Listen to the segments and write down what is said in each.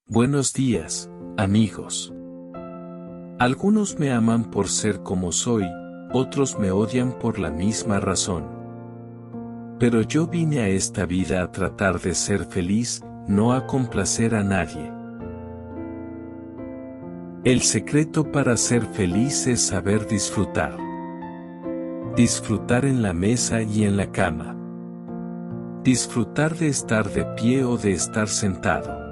Buenos días, amigos. Algunos me aman por ser como soy, otros me odian por la misma razón. Pero yo vine a esta vida a tratar de ser feliz, no a complacer a nadie. El secreto para ser feliz es saber disfrutar. Disfrutar en la mesa y en la cama. Disfrutar de estar de pie o de estar sentado.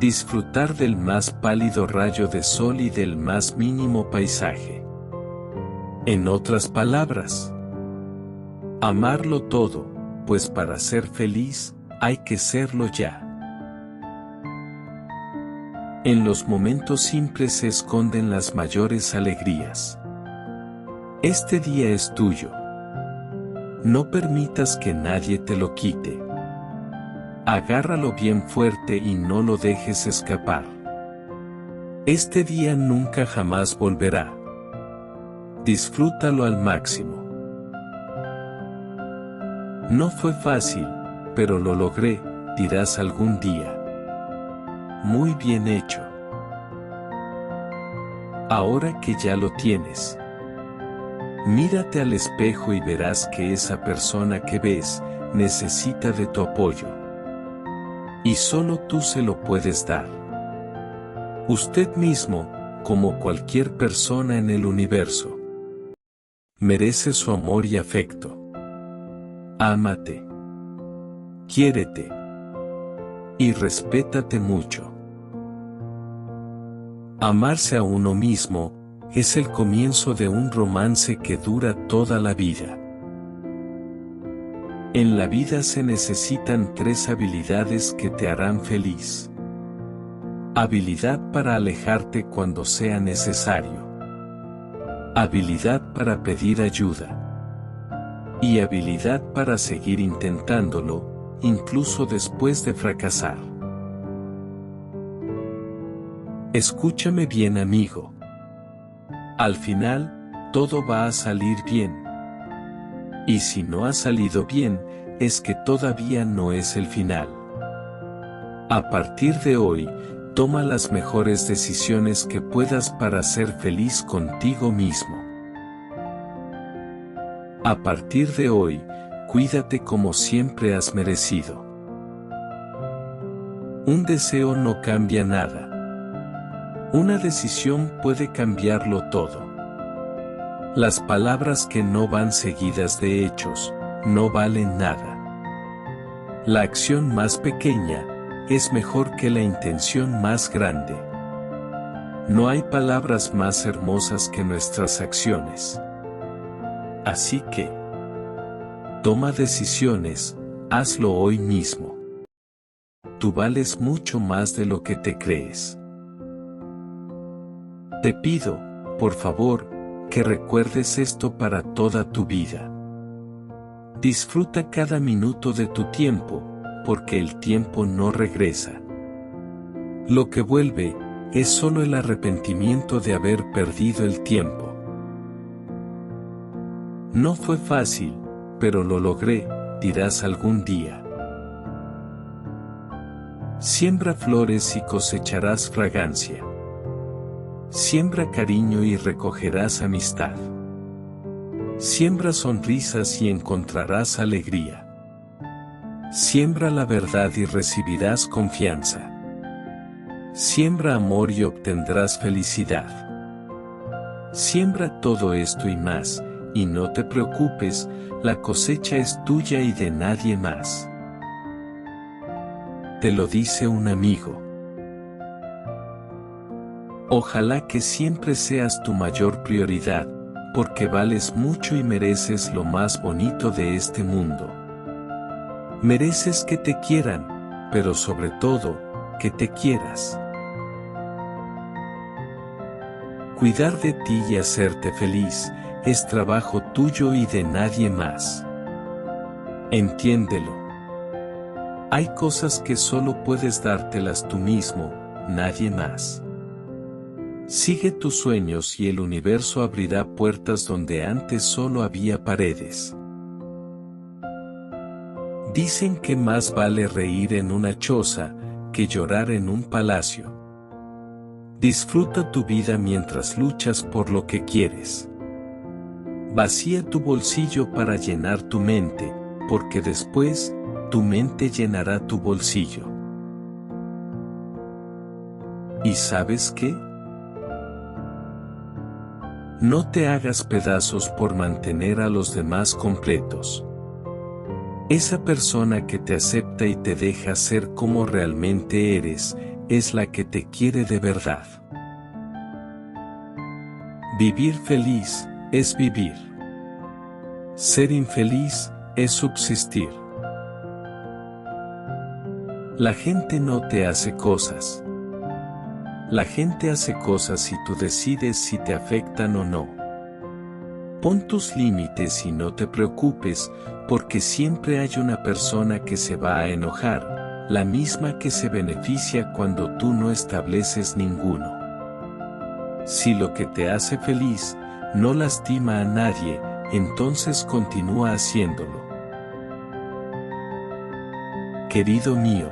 Disfrutar del más pálido rayo de sol y del más mínimo paisaje. En otras palabras, amarlo todo, pues para ser feliz, hay que serlo ya. En los momentos simples se esconden las mayores alegrías. Este día es tuyo. No permitas que nadie te lo quite. Agárralo bien fuerte y no lo dejes escapar. Este día nunca jamás volverá. Disfrútalo al máximo. No fue fácil, pero lo logré, dirás algún día. Muy bien hecho. Ahora que ya lo tienes, mírate al espejo y verás que esa persona que ves necesita de tu apoyo. Y solo tú se lo puedes dar. Usted mismo, como cualquier persona en el universo, merece su amor y afecto. Ámate. Quiérete. Y respétate mucho. Amarse a uno mismo es el comienzo de un romance que dura toda la vida. En la vida se necesitan 3 habilidades que te harán feliz. Habilidad para alejarte cuando sea necesario. Habilidad para pedir ayuda. Y habilidad para seguir intentándolo, incluso después de fracasar. Escúchame bien, amigo. Al final, todo va a salir bien. Y si no ha salido bien, es que todavía no es el final. A partir de hoy, toma las mejores decisiones que puedas para ser feliz contigo mismo. A partir de hoy, cuídate como siempre has merecido. Un deseo no cambia nada. Una decisión puede cambiarlo todo. Las palabras que no van seguidas de hechos, no valen nada. La acción más pequeña es mejor que la intención más grande. No hay palabras más hermosas que nuestras acciones. Así que, toma decisiones, hazlo hoy mismo. Tú vales mucho más de lo que te crees. Te pido, por favor, que recuerdes esto para toda tu vida. Disfruta cada minuto de tu tiempo, porque el tiempo no regresa. Lo que vuelve, es solo el arrepentimiento de haber perdido el tiempo. No fue fácil, pero lo logré, dirás algún día. Siembra flores y cosecharás fragancia. Siembra cariño y recogerás amistad. Siembra sonrisas y encontrarás alegría. Siembra la verdad y recibirás confianza. Siembra amor y obtendrás felicidad. Siembra todo esto y más, y no te preocupes, la cosecha es tuya y de nadie más. Te lo dice un amigo. Ojalá que siempre seas tu mayor prioridad, porque vales mucho y mereces lo más bonito de este mundo. Mereces que te quieran, pero sobre todo, que te quieras. Cuidar de ti y hacerte feliz, es trabajo tuyo y de nadie más. Entiéndelo. Hay cosas que solo puedes dártelas tú mismo, nadie más. Sigue tus sueños y el universo abrirá puertas donde antes solo había paredes. Dicen que más vale reír en una choza, que llorar en un palacio. Disfruta tu vida mientras luchas por lo que quieres. Vacía tu bolsillo para llenar tu mente, porque después, tu mente llenará tu bolsillo. ¿Y sabes qué? No te hagas pedazos por mantener a los demás completos. Esa persona que te acepta y te deja ser como realmente eres, es la que te quiere de verdad. Vivir feliz es vivir. Ser infeliz es subsistir. La gente no te hace cosas. La gente hace cosas y tú decides si te afectan o no. Pon tus límites y no te preocupes, porque siempre hay una persona que se va a enojar, la misma que se beneficia cuando tú no estableces ninguno. Si lo que te hace feliz no lastima a nadie, entonces continúa haciéndolo. Querido mío,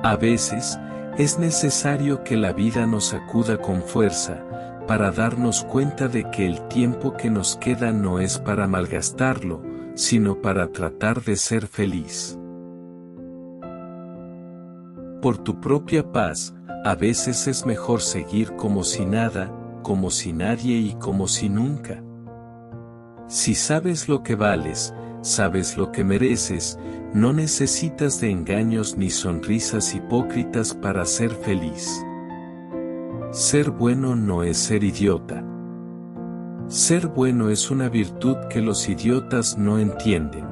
a veces, es necesario que la vida nos sacuda con fuerza, para darnos cuenta de que el tiempo que nos queda no es para malgastarlo, sino para tratar de ser feliz. Por tu propia paz, a veces es mejor seguir como si nada, como si nadie y como si nunca. Si sabes lo que vales, sabes lo que mereces, no necesitas de engaños ni sonrisas hipócritas para ser feliz. Ser bueno no es ser idiota. Ser bueno es una virtud que los idiotas no entienden.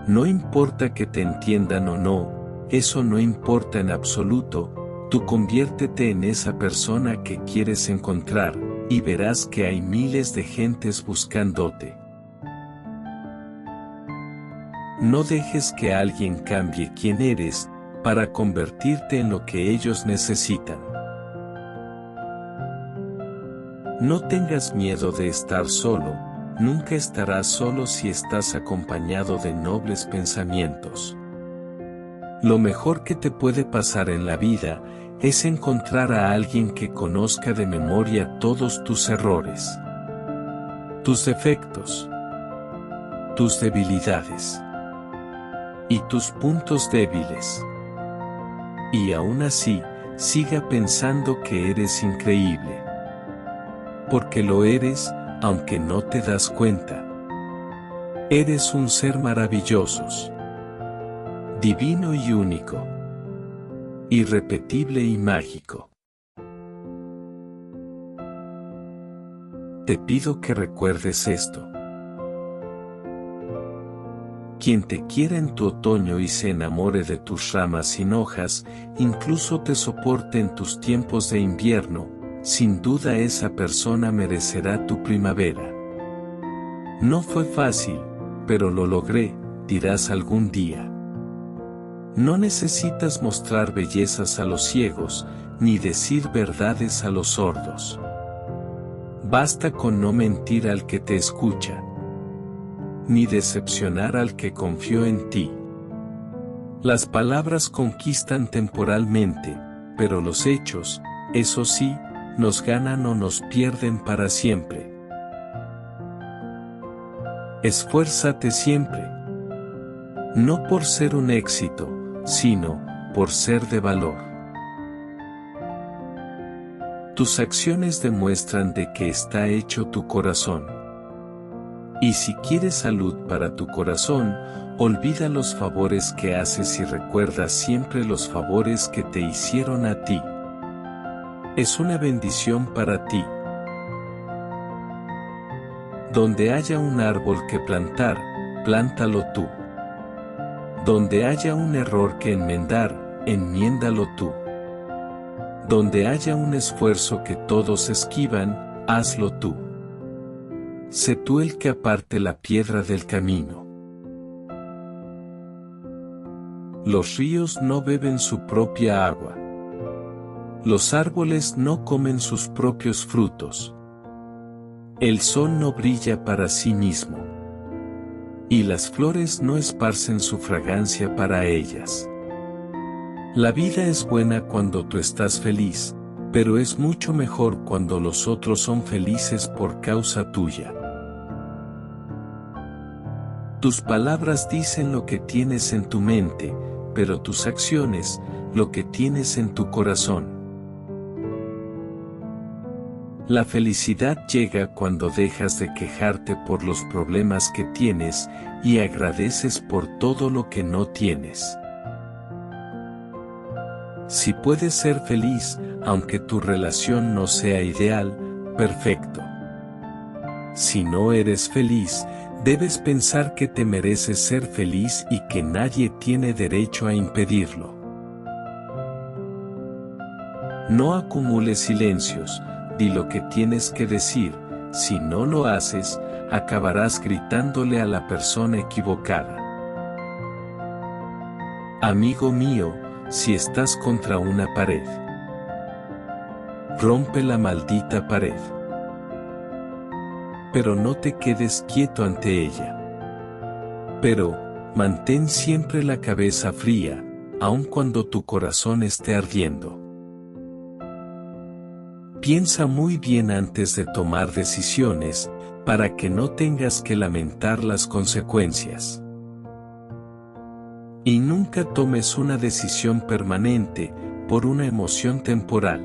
No importa que te entiendan o no, eso no importa en absoluto, tú conviértete en esa persona que quieres encontrar, y verás que hay miles de gentes buscándote. No dejes que alguien cambie quién eres, para convertirte en lo que ellos necesitan. No tengas miedo de estar solo, nunca estarás solo si estás acompañado de nobles pensamientos. Lo mejor que te puede pasar en la vida, es encontrar a alguien que conozca de memoria todos tus errores, tus defectos, tus debilidades y tus puntos débiles. Y aún así, siga pensando que eres increíble. Porque lo eres, aunque no te das cuenta. Eres un ser maravilloso, divino y único, irrepetible y mágico. Te pido que recuerdes esto. Quien te quiera en tu otoño y se enamore de tus ramas sin hojas, incluso te soporte en tus tiempos de invierno, sin duda esa persona merecerá tu primavera. No fue fácil, pero lo logré, dirás algún día. No necesitas mostrar bellezas a los ciegos, ni decir verdades a los sordos. Basta con no mentir al que te escucha, ni decepcionar al que confió en ti. Las palabras conquistan temporalmente, pero los hechos, eso sí, nos ganan o nos pierden para siempre. Esfuérzate siempre. No por ser un éxito, sino por ser de valor. Tus acciones demuestran de qué está hecho tu corazón. Y si quieres salud para tu corazón, olvida los favores que haces y recuerda siempre los favores que te hicieron a ti. Es una bendición para ti. Donde haya un árbol que plantar, plántalo tú. Donde haya un error que enmendar, enmiéndalo tú. Donde haya un esfuerzo que todos esquivan, hazlo tú. Sé tú el que aparte la piedra del camino. Los ríos no beben su propia agua. Los árboles no comen sus propios frutos. El sol no brilla para sí mismo. Y las flores no esparcen su fragancia para ellas. La vida es buena cuando tú estás feliz, pero es mucho mejor cuando los otros son felices por causa tuya. Tus palabras dicen lo que tienes en tu mente, pero tus acciones, lo que tienes en tu corazón. La felicidad llega cuando dejas de quejarte por los problemas que tienes y agradeces por todo lo que no tienes. Si puedes ser feliz, aunque tu relación no sea ideal, perfecto. Si no eres feliz, debes pensar que te mereces ser feliz y que nadie tiene derecho a impedirlo. No acumules silencios, di lo que tienes que decir, si no lo haces, acabarás gritándole a la persona equivocada. Amigo mío, si estás contra una pared, rompe la maldita pared. Pero no te quedes quieto ante ella. Pero, mantén siempre la cabeza fría, aun cuando tu corazón esté ardiendo. Piensa muy bien antes de tomar decisiones, para que no tengas que lamentar las consecuencias. Y nunca tomes una decisión permanente, por una emoción temporal.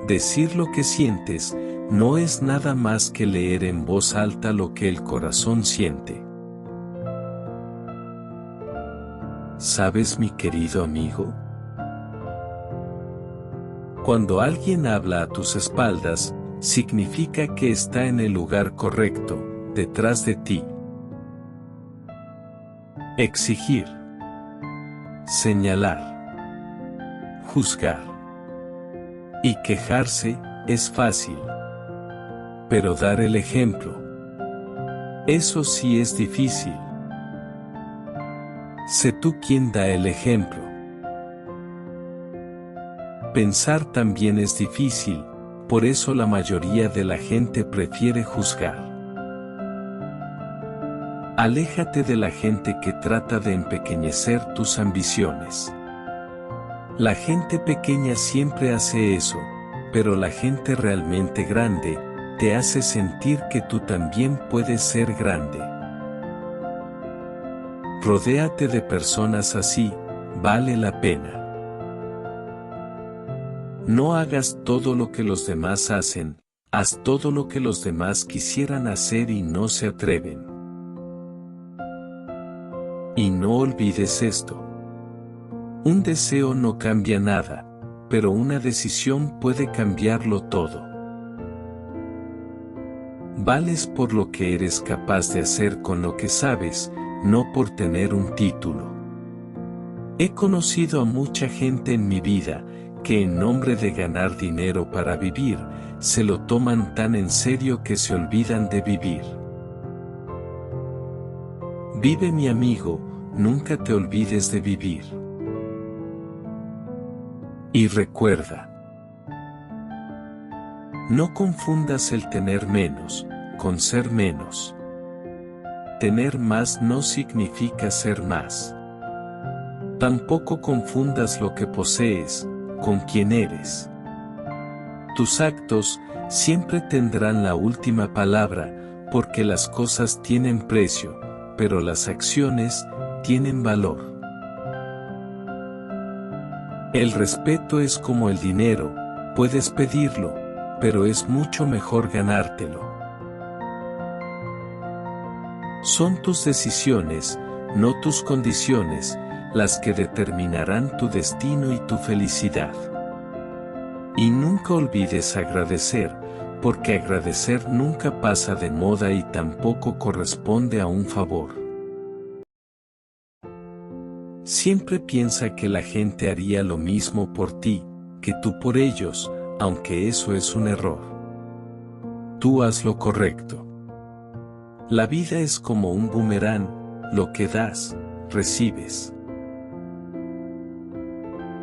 Decir lo que sientes, no es nada más que leer en voz alta lo que el corazón siente. ¿Sabes, mi querido amigo? Cuando alguien habla a tus espaldas, significa que está en el lugar correcto, detrás de ti. Exigir, señalar, juzgar y quejarse es fácil. Pero dar el ejemplo, eso sí es difícil. Sé tú quien da el ejemplo. Pensar también es difícil, por eso la mayoría de la gente prefiere juzgar. Aléjate de la gente que trata de empequeñecer tus ambiciones. La gente pequeña siempre hace eso, pero la gente realmente grande, te hace sentir que tú también puedes ser grande. Rodéate de personas así, vale la pena. No hagas todo lo que los demás hacen, haz todo lo que los demás quisieran hacer y no se atreven. Y no olvides esto. Un deseo no cambia nada, pero una decisión puede cambiarlo todo. Vales por lo que eres capaz de hacer con lo que sabes, no por tener un título. He conocido a mucha gente en mi vida, que en nombre de ganar dinero para vivir, se lo toman tan en serio que se olvidan de vivir. Vive, mi amigo, nunca te olvides de vivir. Y recuerda, no confundas el tener menos, con ser menos. Tener más no significa ser más. Tampoco confundas lo que posees, con quién eres. Tus actos siempre tendrán la última palabra, porque las cosas tienen precio, pero las acciones tienen valor. El respeto es como el dinero, puedes pedirlo, pero es mucho mejor ganártelo. Son tus decisiones, no tus condiciones, las que determinarán tu destino y tu felicidad. Y nunca olvides agradecer, porque agradecer nunca pasa de moda y tampoco corresponde a un favor. Siempre piensa que la gente haría lo mismo por ti, que tú por ellos, aunque eso es un error. Tú haz lo correcto. La vida es como un boomerang, lo que das, recibes.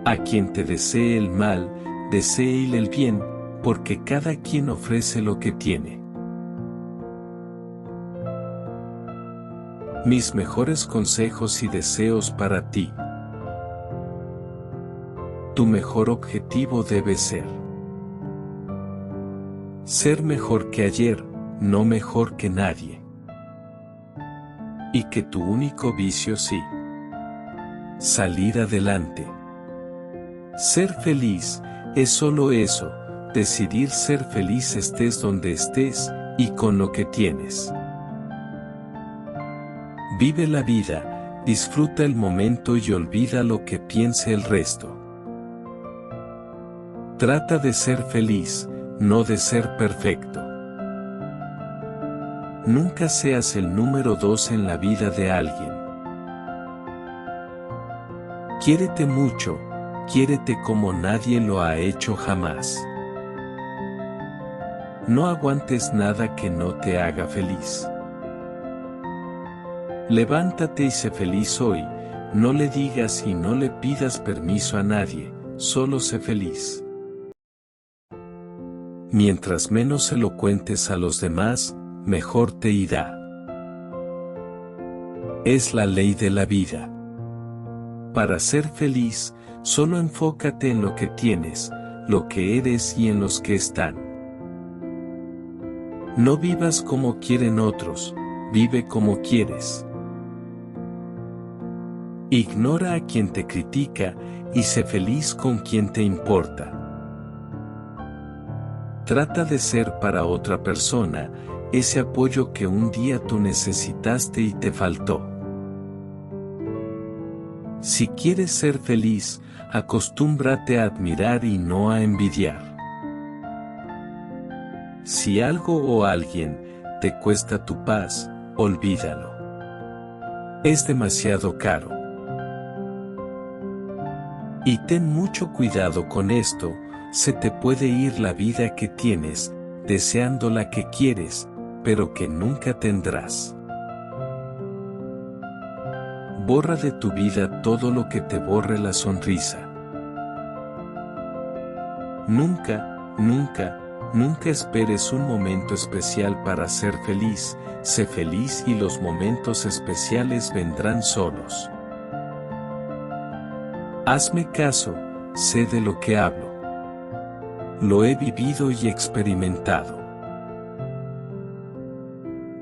A quien te desee el mal, deséele el bien, porque cada quien ofrece lo que tiene. Mis mejores consejos y deseos para ti. tu mejor objetivo debe ser mejor que ayer, no mejor que nadie. Y que tu único vicio sí, salir adelante. Ser feliz es solo eso, decidir ser feliz estés donde estés, y con lo que tienes. Vive la vida, disfruta el momento y olvida lo que piense el resto. Trata de ser feliz, no de ser perfecto. Nunca seas el número 2 en la vida de alguien. Quiérete mucho, quiérete como nadie lo ha hecho jamás. No aguantes nada que no te haga feliz. Levántate y sé feliz hoy, no le digas y no le pidas permiso a nadie, solo sé feliz. Mientras menos se lo cuentes a los demás, mejor te irá. Es la ley de la vida. Para ser feliz, solo enfócate en lo que tienes, lo que eres y en los que están. No vivas como quieren otros, vive como quieres. Ignora a quien te critica y sé feliz con quien te importa. Trata de ser para otra persona ese apoyo que un día tú necesitaste y te faltó. Si quieres ser feliz, acostúmbrate a admirar y no a envidiar. Si algo o alguien te cuesta tu paz, olvídalo. Es demasiado caro. Y ten mucho cuidado con esto, se te puede ir la vida que tienes, deseando la que quieres, pero que nunca tendrás. Borra de tu vida todo lo que te borre la sonrisa. Nunca, nunca, nunca esperes un momento especial para ser feliz, sé feliz y los momentos especiales vendrán solos. Hazme caso, sé de lo que hablo. Lo he vivido y experimentado.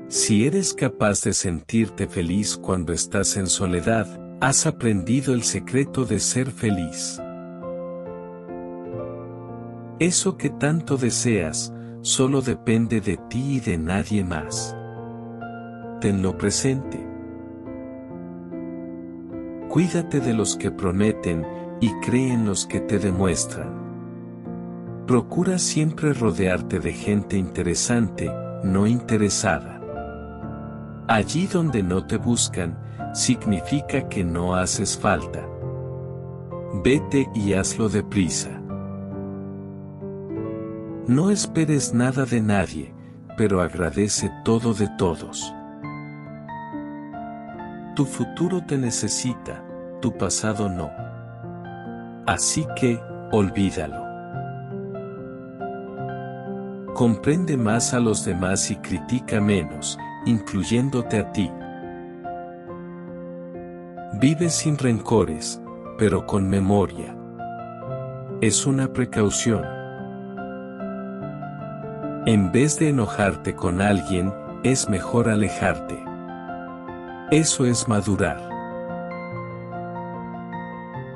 Si eres capaz de sentirte feliz cuando estás en soledad, has aprendido el secreto de ser feliz. Eso que tanto deseas, solo depende de ti y de nadie más. Tenlo presente. Cuídate de los que prometen, y cree en los que te demuestran. Procura siempre rodearte de gente interesante, no interesada. Allí donde no te buscan, significa que no haces falta. Vete y hazlo deprisa. No esperes nada de nadie, pero agradece todo de todos. Tu futuro te necesita, tu pasado no. Así que, olvídalo. Comprende más a los demás y critica menos, incluyéndote a ti. Vive sin rencores, pero con memoria. Es una precaución. En vez de enojarte con alguien, es mejor alejarte. Eso es madurar.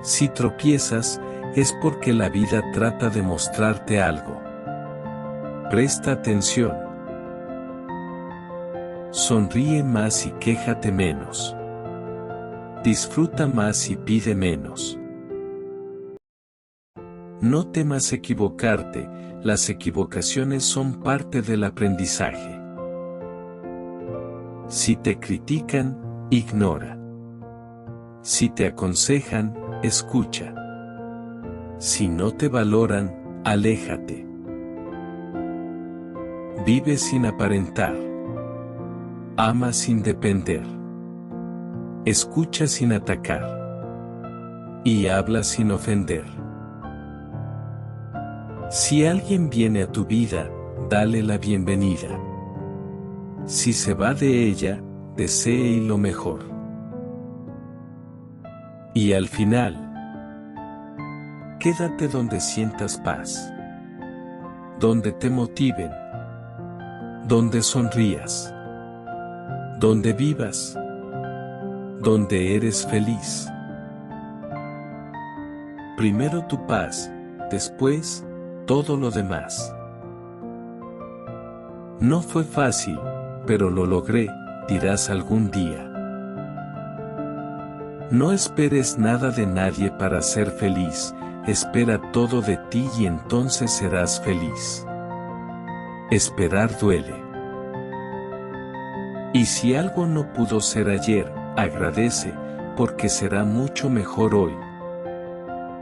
Si tropiezas, es porque la vida trata de mostrarte algo. Presta atención. Sonríe más y quéjate menos. Disfruta más y pide menos. No temas equivocarte, las equivocaciones son parte del aprendizaje. Si te critican, ignora. Si te aconsejan, escucha. Si no te valoran, aléjate. Vive sin aparentar. Ama sin depender. Escucha sin atacar. Y habla sin ofender. Si alguien viene a tu vida, dale la bienvenida. Si se va de ella, desee lo mejor. Y al final, Quédate donde sientas paz, donde te motiven, donde sonrías, donde vivas, donde eres feliz. Primero tu paz, después, todo lo demás. No fue fácil, pero lo logré, dirás algún día. No esperes nada de nadie para ser feliz, espera todo de ti y entonces serás feliz. Esperar duele. Y si algo no pudo ser ayer, agradece, porque será mucho mejor hoy.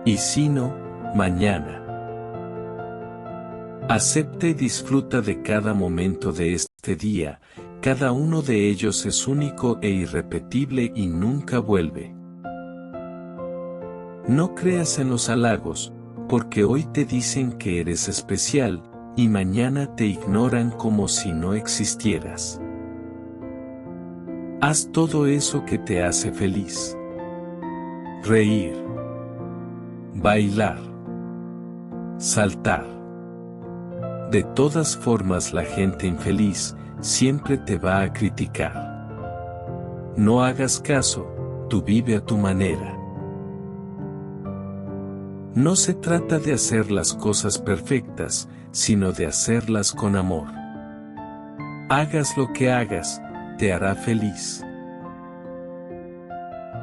Y si no, mañana. Acepta y disfruta de cada momento de este día, cada uno de ellos es único e irrepetible y nunca vuelve. No creas en los halagos, porque hoy te dicen que eres especial, y mañana te ignoran como si no existieras. Haz todo eso que te hace feliz. Reír. Bailar. Saltar. De todas formas la gente infeliz siempre te va a criticar. No hagas caso, tú vive a tu manera. No se trata de hacer las cosas perfectas, sino de hacerlas con amor. Hagas lo que hagas, te hará feliz.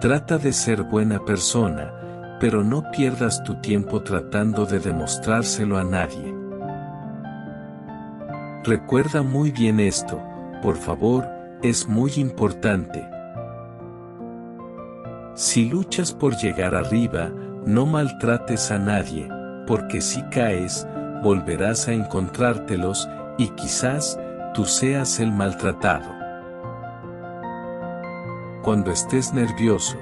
Trata de ser buena persona, pero no pierdas tu tiempo tratando de demostrárselo a nadie. Recuerda muy bien esto, por favor, es muy importante. Si luchas por llegar arriba, no maltrates a nadie, porque si caes, volverás a encontrártelos, y quizás, tú seas el maltratado. Cuando estés nervioso,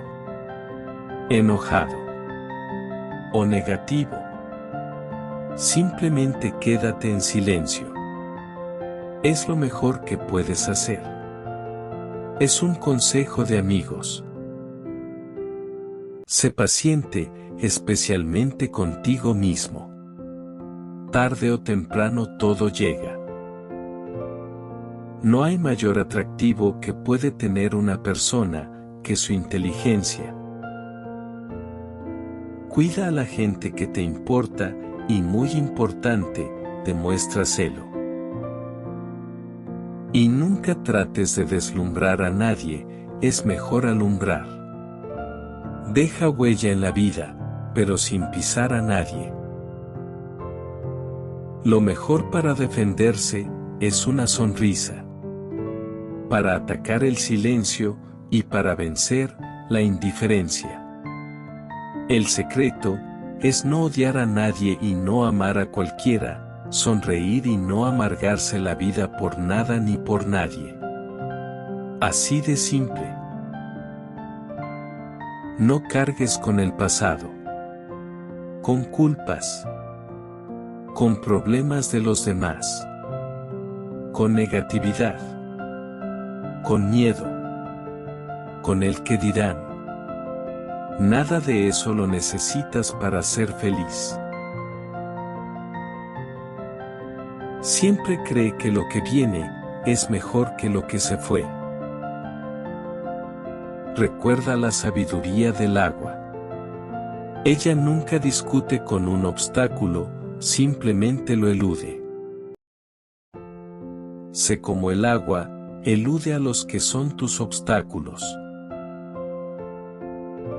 enojado o negativo, simplemente quédate en silencio. Es lo mejor que puedes hacer. Es un consejo de amigos. Sé paciente, especialmente contigo mismo. Tarde o temprano todo llega. No hay mayor atractivo que puede tener una persona que su inteligencia. Cuida a la gente que te importa y, muy importante, demuestra celo. Y nunca trates de deslumbrar a nadie, es mejor alumbrar. Deja huella en la vida, pero sin pisar a nadie. Lo mejor para defenderse es una sonrisa. Para atacar el silencio y para vencer la indiferencia. El secreto es no odiar a nadie y no amar a cualquiera, sonreír y no amargarse la vida por nada ni por nadie. Así de simple. No cargues con el pasado, con culpas, con problemas de los demás, con negatividad, con miedo, con el que dirán. Nada de eso lo necesitas para ser feliz. Siempre cree que lo que viene es mejor que lo que se fue. Recuerda la sabiduría del agua. Ella nunca discute con un obstáculo, simplemente lo elude. Sé como el agua, elude a los que son tus obstáculos.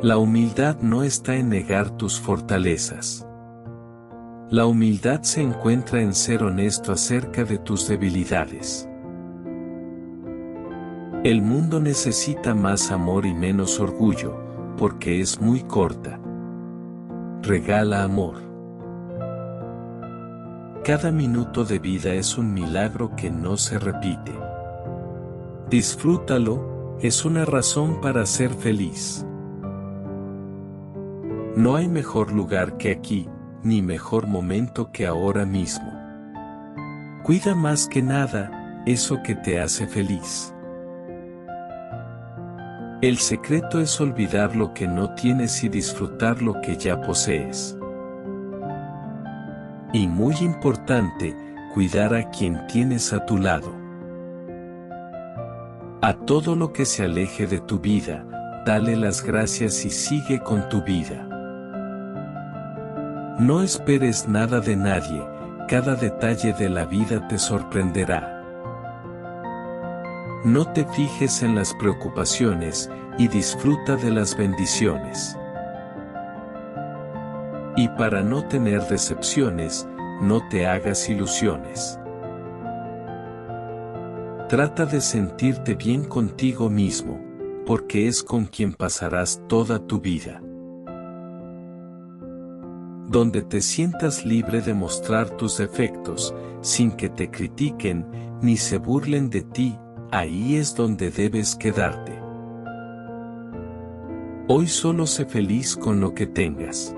La humildad no está en negar tus fortalezas. La humildad se encuentra en ser honesto acerca de tus debilidades. El mundo necesita más amor y menos orgullo, porque es muy corta. Regala amor. Cada minuto de vida es un milagro que no se repite. Disfrútalo, es una razón para ser feliz. No hay mejor lugar que aquí, ni mejor momento que ahora mismo. Cuida más que nada, eso que te hace feliz. El secreto es olvidar lo que no tienes y disfrutar lo que ya posees. Y muy importante, cuidar a quien tienes a tu lado. A todo lo que se aleje de tu vida, dale las gracias y sigue con tu vida. No esperes nada de nadie, cada detalle de la vida te sorprenderá. No te fijes en las preocupaciones y disfruta de las bendiciones. Y para no tener decepciones, no te hagas ilusiones. Trata de sentirte bien contigo mismo, porque es con quien pasarás toda tu vida. Donde te sientas libre de mostrar tus defectos, sin que te critiquen, ni se burlen de ti, ahí es donde debes quedarte. Hoy solo sé feliz con lo que tengas.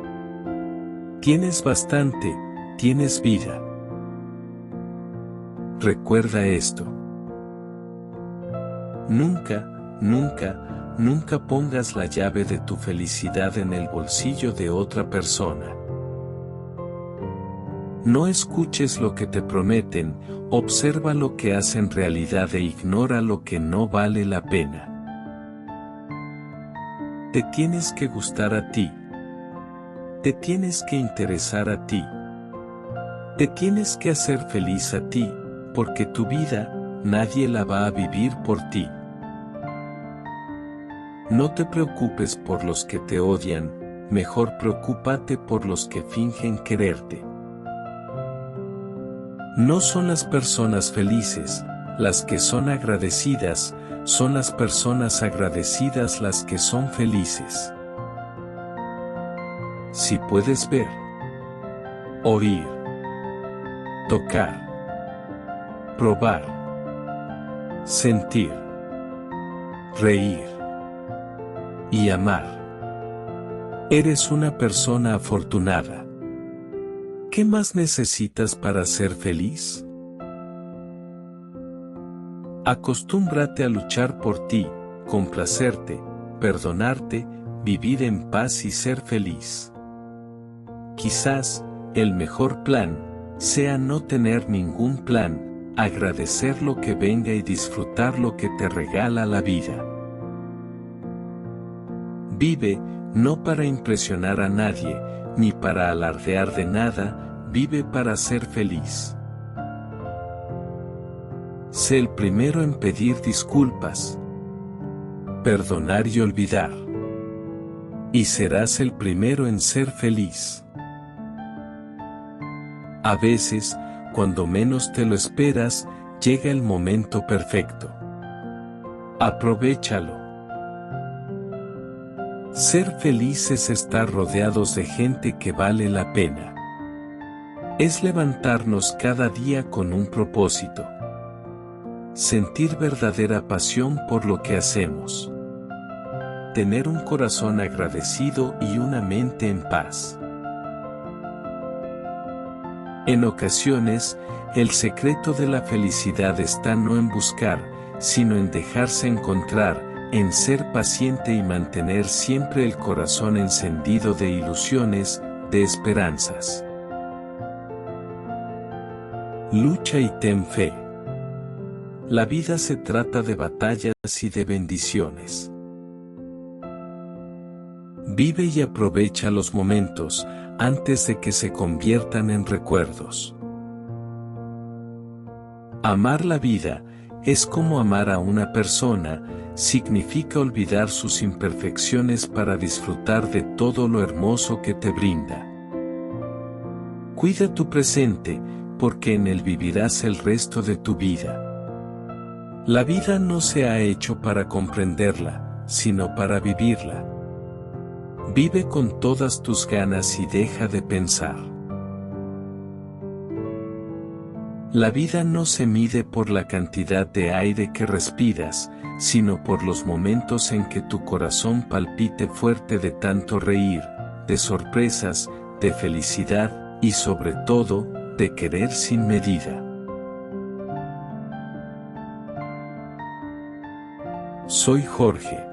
Tienes bastante, tienes vida. Recuerda esto. Nunca, nunca, nunca pongas la llave de tu felicidad en el bolsillo de otra persona. No escuches lo que te prometen, observa lo que hacen realidad e ignora lo que no vale la pena. Te tienes que gustar a ti. Te tienes que interesar a ti. Te tienes que hacer feliz a ti, porque tu vida, nadie la va a vivir por ti. No te preocupes por los que te odian, mejor preocúpate por los que fingen quererte. No son las personas felices, las que son agradecidas, son las personas agradecidas las que son felices. Si puedes ver, oír, tocar, probar, sentir, reír y amar, eres una persona afortunada. ¿Qué más necesitas para ser feliz? Acostúmbrate a luchar por ti, complacerte, perdonarte, vivir en paz y ser feliz. Quizás, el mejor plan, sea no tener ningún plan, agradecer lo que venga y disfrutar lo que te regala la vida. Vive, no para impresionar a nadie, ni para alardear de nada, vive para ser feliz. Sé el primero en pedir disculpas, perdonar y olvidar. Y serás el primero en ser feliz. A veces, cuando menos te lo esperas, llega el momento perfecto. Aprovéchalo. Ser feliz es estar rodeados de gente que vale la pena. Es levantarnos cada día con un propósito. Sentir verdadera pasión por lo que hacemos. Tener un corazón agradecido y una mente en paz. En ocasiones, el secreto de la felicidad está no en buscar, sino en dejarse encontrar, en ser paciente y mantener siempre el corazón encendido de ilusiones, de esperanzas. Lucha y ten fe. La vida se trata de batallas y de bendiciones. Vive y aprovecha los momentos, antes de que se conviertan en recuerdos. Amar la vida, es como amar a una persona, significa olvidar sus imperfecciones para disfrutar de todo lo hermoso que te brinda. Cuida tu presente, porque en él vivirás el resto de tu vida. La vida no se ha hecho para comprenderla, sino para vivirla. Vive con todas tus ganas y deja de pensar. La vida no se mide por la cantidad de aire que respiras, sino por los momentos en que tu corazón palpite fuerte de tanto reír, de sorpresas, de felicidad, y sobre todo, de querer sin medida. Soy Jorge.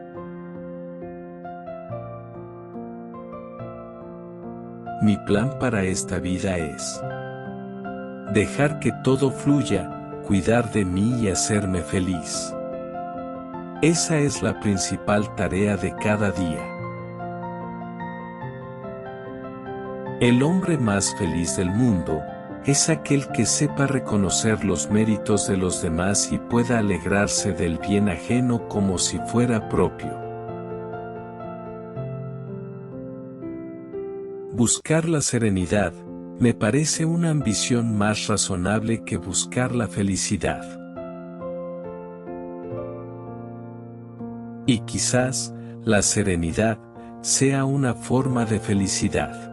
Mi plan para esta vida es dejar que todo fluya, cuidar de mí y hacerme feliz. Esa es la principal tarea de cada día. El hombre más feliz del mundo es aquel que sepa reconocer los méritos de los demás y pueda alegrarse del bien ajeno como si fuera propio. Buscar la serenidad me parece una ambición más razonable que buscar la felicidad. Y quizás, la serenidad sea una forma de felicidad.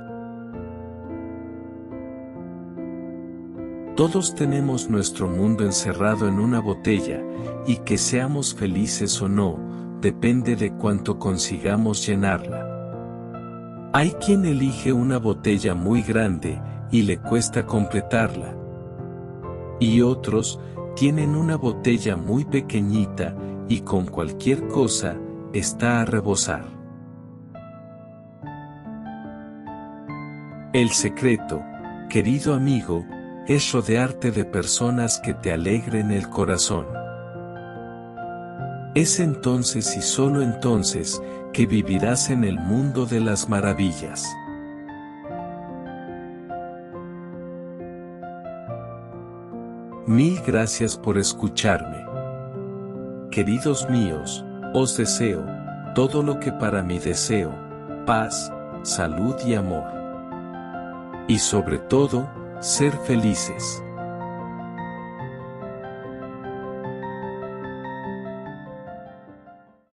Todos tenemos nuestro mundo encerrado en una botella, y que seamos felices o no, depende de cuánto consigamos llenarla. Hay quien elige una botella muy grande, y le cuesta completarla. Y otros, tienen una botella muy pequeñita, y con cualquier cosa, está a rebosar. El secreto, querido amigo, es rodearte de personas que te alegren el corazón. Es entonces y solo entonces, que vivirás en el mundo de las maravillas. Mil gracias por escucharme. Queridos míos, os deseo todo lo que para mí deseo, paz, salud y amor. Y sobre todo, ser felices.